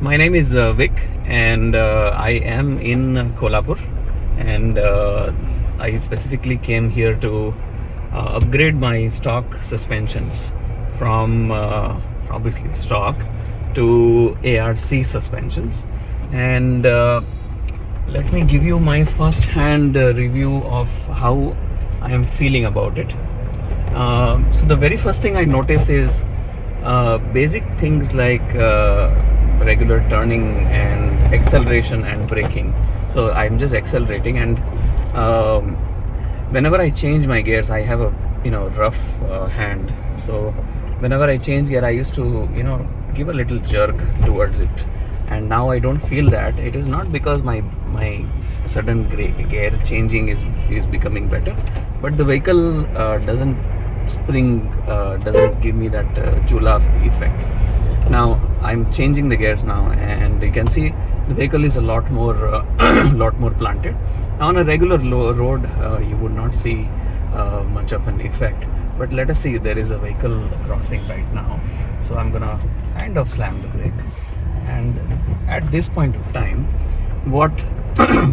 My name is Vic, and I am in Kolhapur, and I specifically came here to upgrade my stock suspensions from obviously stock to ARC suspensions. And let me give you my first hand review of how I am feeling about it. So the very first thing I notice is basic things like regular turning and acceleration and braking. So I'm just accelerating, and whenever I change my gears, I have a rough hand. So whenever I change gear, I used to give a little jerk towards it, and now I don't feel that. It is not because my sudden gear changing is becoming better, but the vehicle doesn't give me that chula effect. Now I'm changing the gears now, and you can see the vehicle is a lot more lot more planted. On a regular road you would not see much of an effect, but let us see. There is a vehicle crossing right now, so I'm gonna kind of slam the brake. And at this point of time, what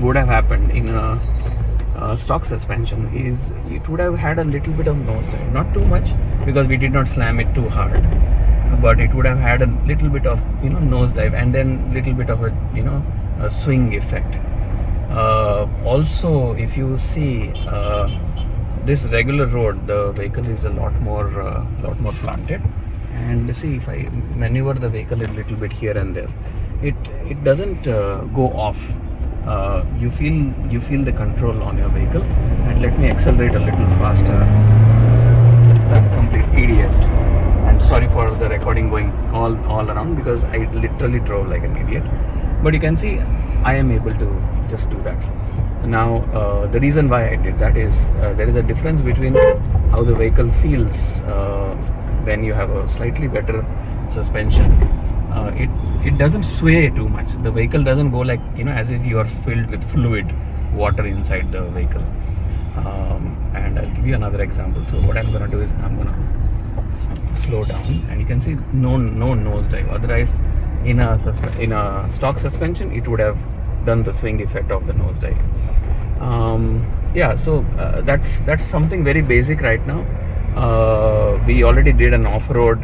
would have happened in a stock suspension is it would have had a little bit of nosedive, not too much because we did not slam it too hard, but it would have had a little bit of nosedive, and then little bit of a swing effect. Also, if you see this regular road, the vehicle is a lot more planted, and see, if I maneuver the vehicle a little bit here and there, it doesn't go off. You feel the control on your vehicle. And let me accelerate a little faster. I'm a complete idiot, and sorry for the recording going all around because I literally drove like an idiot. But you can see I am able to just do that. Now the reason why I did that is there is a difference between how the vehicle feels when you have a slightly better suspension. It doesn't sway too much. The vehicle doesn't go like as if you are filled with fluid water inside the vehicle. And I'll give you another example. So what I'm gonna do is I'm gonna slow down, and you can see no nosedive. Otherwise, in a stock suspension, it would have done the swing effect of the nosedive. Yeah, so that's something very basic right now. We already did an off-road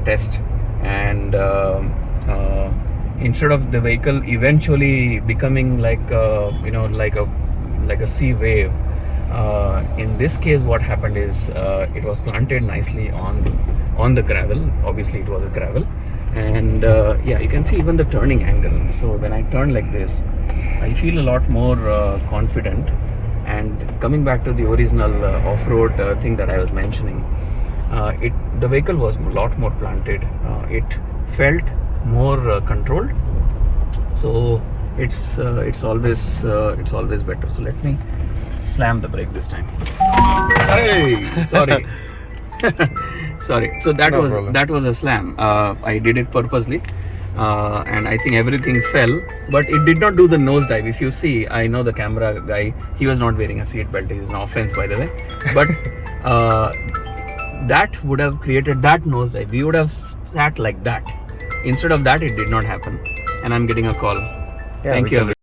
test, and instead of the vehicle eventually becoming like a sea wave, in this case what happened is it was planted nicely on the gravel. Obviously it was a gravel, and yeah, you can see even the turning angle. So when I turn like this, I feel a lot more confident. And coming back to the original off-road thing that I was mentioning, the vehicle was a lot more planted. It felt more controlled. So it's always better. So let me slam the brake this time. Hey, sorry. Sorry. So that was a slam. I did it purposely, and I think everything fell, but it did not do the nosedive. If you see, I know the camera guy, he was not wearing a seat belt. He's an offense, by the way, but that would have created that nosedive. We would have sat like that. Instead of that, it did not happen, and I'm getting a call. Yeah, thank you.